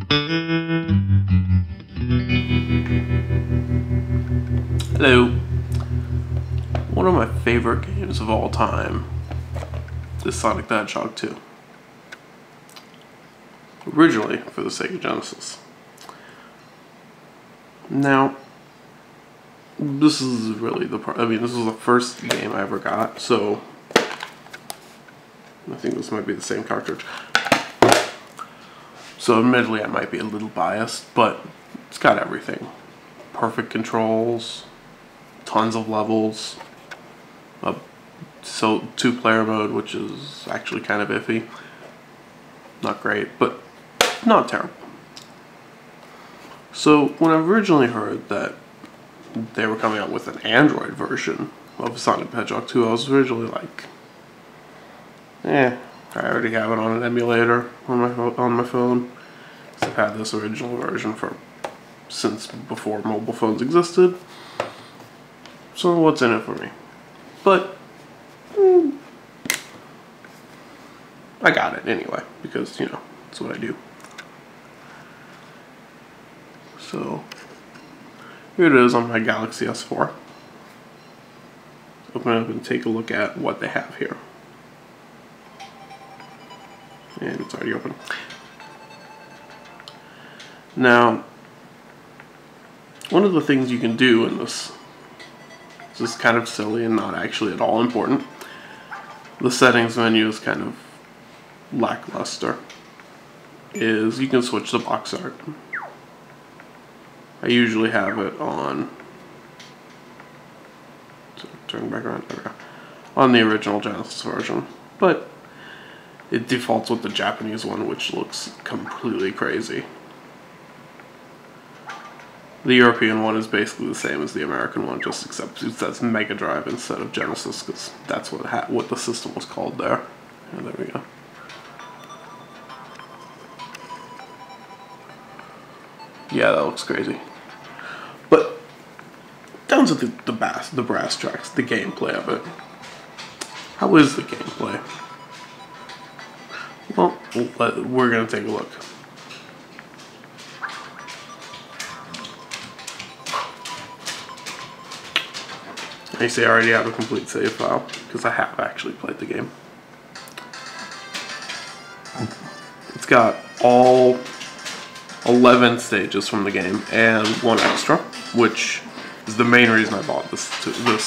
Hello. One of my favorite games of all time is Sonic the Hedgehog 2. Originally for the Sega Genesis. Now, this is really the part. I mean, this was the first game I ever got, so I think this might be the same cartridge. So admittedly I might be a little biased, but it's got everything. Perfect controls, tons of levels, so 2-player mode, which is actually kind of iffy. Not great, but not terrible. So when I originally heard that they were coming out with an Android version of Sonic the Hedgehog 2, I was originally like, I already have it on an emulator on my phone. I've had this original version since before mobile phones existed. So what's in it for me? But I got it anyway because, you know, that's what I do. So here it is on my Galaxy S4. Open it up and take a look at what they have here. And it's already open. Now, one of the things you can do in this is kind of silly and not actually at all important. The settings menu is kind of lackluster. Is you can switch the box art. I usually have it on. So turn back around. There we go. On the original Genesis version, but it defaults with the Japanese one, which looks completely crazy. The European one is basically the same as the American one, just except it says Mega Drive instead of Genesis, because that's what the system was called there. And there we go. Yeah, that looks crazy. But down to the brass tracks, the gameplay of it. How is the gameplay? Well, we're gonna take a look. I say I already have a complete save file, because I have actually played the game. It's got all 11 stages from the game, and one extra, which is the main reason I bought this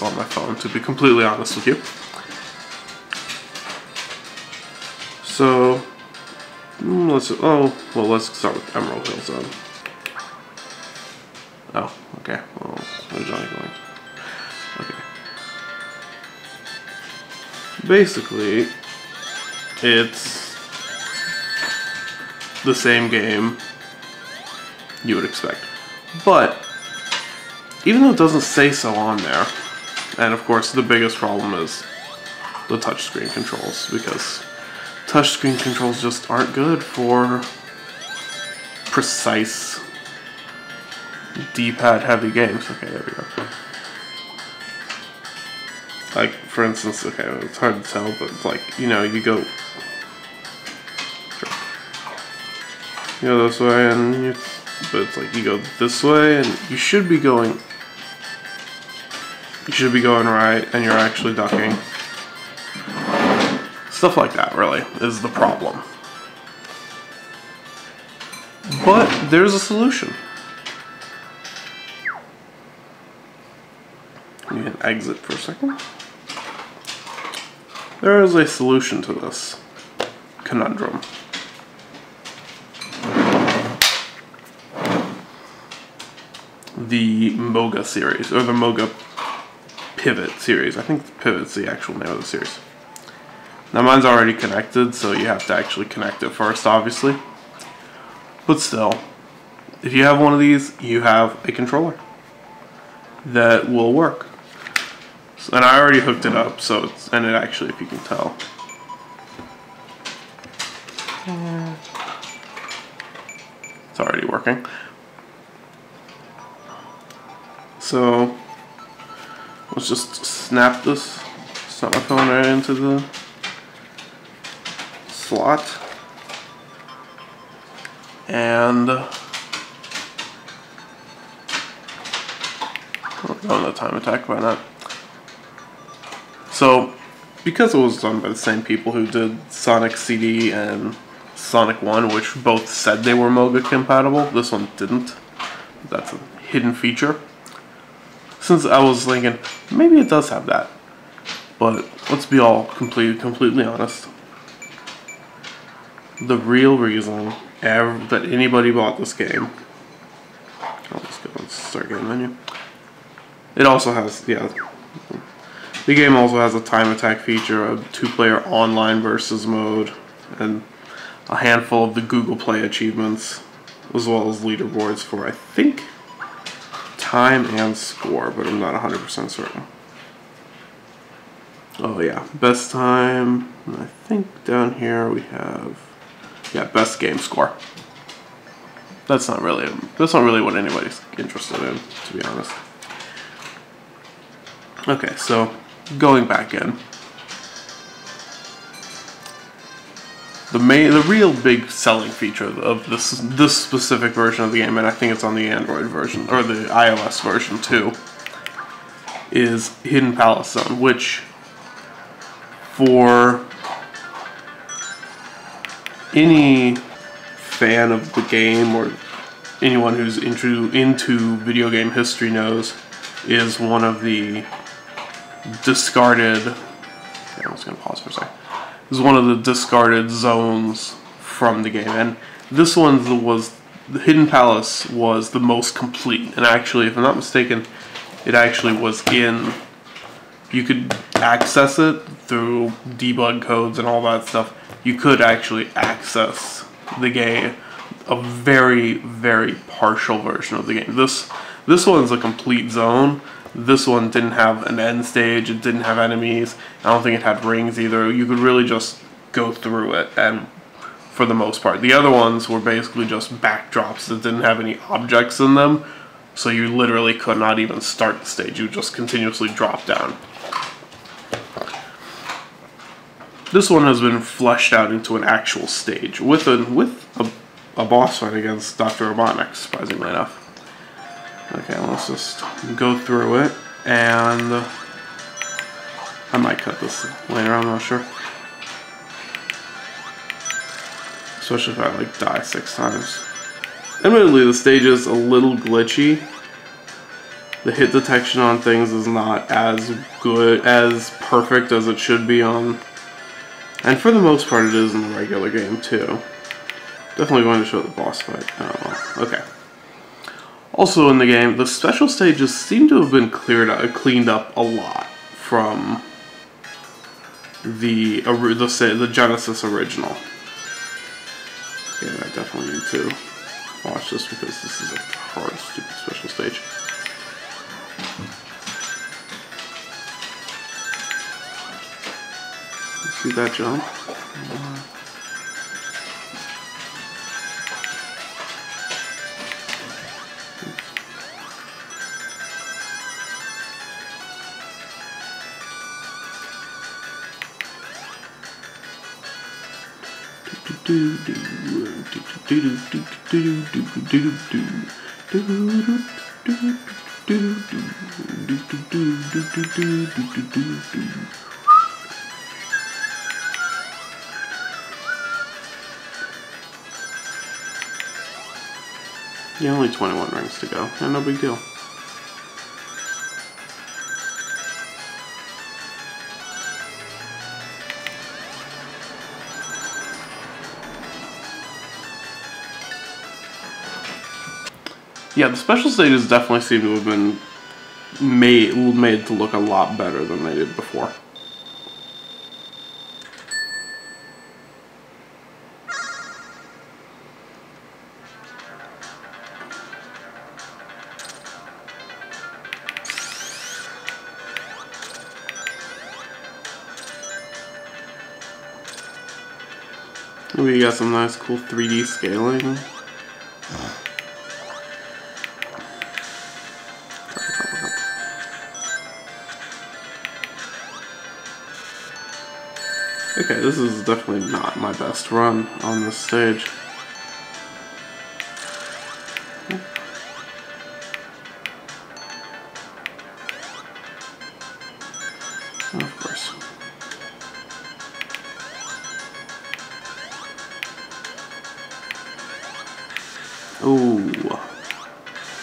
on my phone, to be completely honest with you. So, let's start with Emerald Hill Zone. Oh, okay. Well, where's Johnny going? Okay. Basically, it's the same game you would expect. But, even though it doesn't say so on there, and of course the biggest problem is the touchscreen controls, because touchscreen controls just aren't good for precise D-pad heavy games. Okay, there we go. Like, for instance, okay, it's hard to tell, but it's like, you know, you go this way, and but it's like you go this way, and you should be going right, and you're actually ducking. Stuff like that, really, is the problem. But there's a solution. You can exit for a second. There is a solution to this conundrum. The Moga series, or the Moga Pivot series. I think Pivot's the actual name of the series. Now mine's already connected, so you have to actually connect it first, obviously. But still, if you have one of these, you have a controller that will work. And I already hooked it up, so it actually, if you can tell, it's already working. So let's just snap my phone right into the slot. And oh, no time attack, why not? So, because it was done by the same people who did Sonic CD and Sonic 1, which both said they were Moga compatible, this one didn't. That's a hidden feature. Since I was thinking, maybe it does have that. But let's be all completely honest. The real reason that anybody bought this game... let's go and start game menu. It also has, yeah... The game also has a time attack feature, a 2-player online versus mode, and a handful of the Google Play achievements, as well as leaderboards for, I think, time and score, but I'm not 100% certain. Oh yeah, best time, I think down here we have, yeah, best game score. That's not really what anybody's interested in, to be honest. Okay, so going back in. The real big selling feature of this specific version of the game, and I think it's on the Android version, or the iOS version too, is Hidden Palace Zone, which for any fan of the game or anyone who's into video game history knows is one of the discarded... I'm just going to pause for a second. Is one of the discarded zones from the game, and this one was the Hidden Palace was the most complete. And actually, if I'm not mistaken, it actually was in. You could access it through debug codes and all that stuff. You could actually access the game, a very, very partial version of the game. This one's a complete zone. This one didn't have an end stage, it didn't have enemies, I don't think it had rings either. You could really just go through it, and for the most part. The other ones were basically just backdrops that didn't have any objects in them, so you literally could not even start the stage, you would just continuously drop down. This one has been fleshed out into an actual stage, with a boss fight against Dr. Robotnik, surprisingly enough. Okay, let's just go through it, and I might cut this later, I'm not sure. Especially if I like die 6 times. Admittedly, the stage is a little glitchy. The hit detection on things is not as good, as perfect as it should be on. And for the most part, it is in the regular game too. Definitely going to show the boss fight. Oh, okay. Also in the game, the special stages seem to have been cleaned up a lot from the Genesis original. Okay, I definitely need to watch this because this is a hard, stupid special stage. See that jump? Yeah, only 21 rings to go. Yeah, no big deal. Yeah, the special stages definitely seem to have been made to look a lot better than they did before. We got some nice cool 3D scaling. Okay, this is definitely not my best run on this stage. Ooh.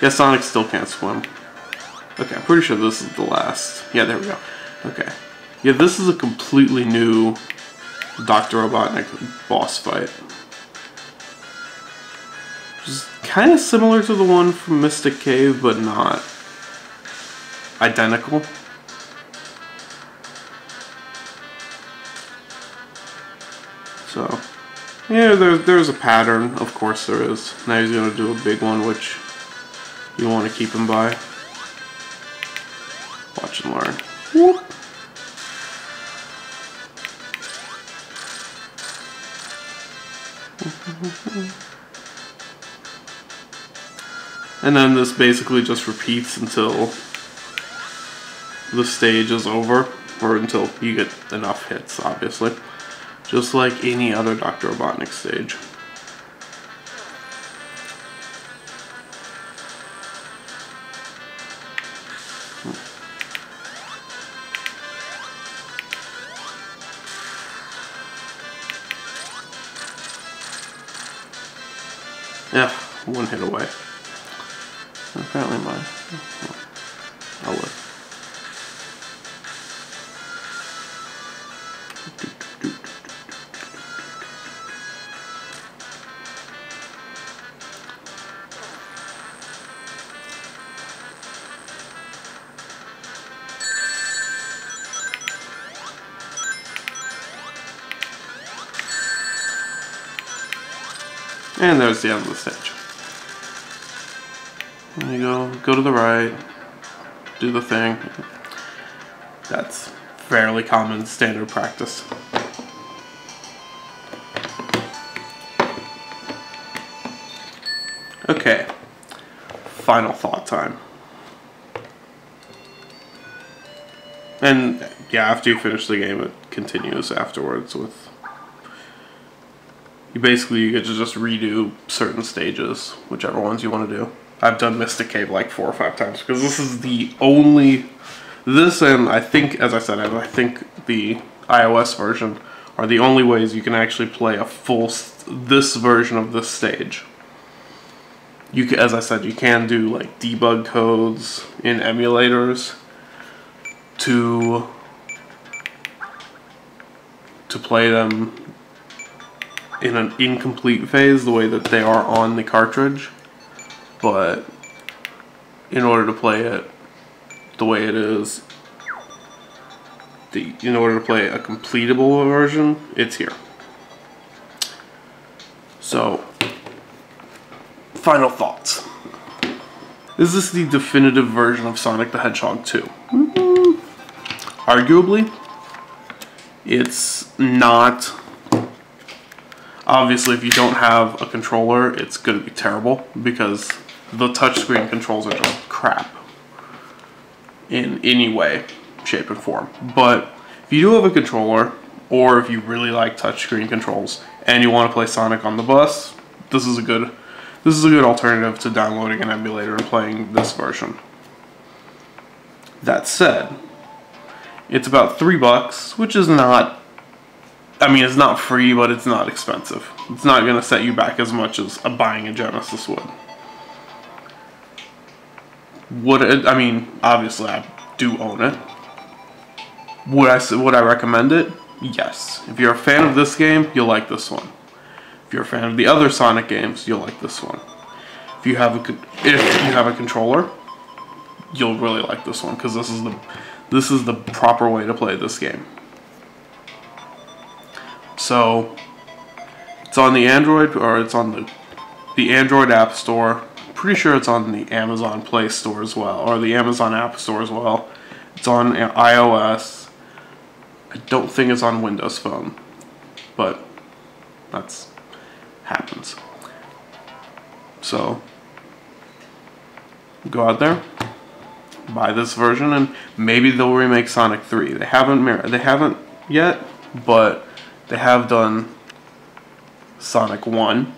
Yeah, Sonic still can't swim. Okay, I'm pretty sure this is the last. Yeah, there we go. Okay. Yeah, this is a completely new Dr. Robotnik boss fight. Which is kind of similar to the one from Mystic Cave, but not identical. So, yeah, there's a pattern. Of course there is. Now he's going to do a big one, which you want to keep him by. Watch and learn. Whoop. And then this basically just repeats until the stage is over, or until you get enough hits, obviously. Just like any other Dr. Robotnik stage. Yeah, one hit away. Apparently mine. I'll live. And there's the end of the stage. There you go to the right, do the thing. That's fairly common standard practice. Okay, final thought time. And yeah, after you finish the game, it continues afterwards with... You get to just redo certain stages, whichever ones you want to do. I've done Mystic Cave like 4 or 5 times because this is the only... This and I think, as I said, I think the iOS version are the only ways you can actually play a full... this version of this stage. You can, as I said, you can do like debug codes in emulators to play them in an incomplete phase the way that they are on the cartridge, but in order to play it the way it is, in order to play a completable version, it's here. So, final thoughts. Is this the definitive version of Sonic the Hedgehog 2? Arguably, it's not. Obviously, if you don't have a controller, it's going to be terrible because the touchscreen controls are just crap in any way, shape, and form. But if you do have a controller, or if you really like touchscreen controls and you want to play Sonic on the bus, this is a good alternative to downloading an emulator and playing this version. That said, it's about $3, which is not. I mean, it's not free, but it's not expensive. It's not going to set you back as much as buying a Genesis would. I mean, obviously, I do own it. Would I recommend it? Yes. If you're a fan of this game, you'll like this one. If you're a fan of the other Sonic games, you'll like this one. If you have a controller, you'll really like this one because this is the proper way to play this game. So, it's on the Android, or it's on the Android App Store. Pretty sure it's on the Amazon Play Store as well, or the Amazon App Store as well. It's on iOS. I don't think it's on Windows Phone, but happens. So, go out there, buy this version, and maybe they'll remake Sonic 3. They haven't yet, but they have done Sonic 1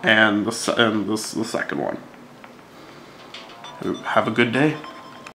and the second one. Have a good day.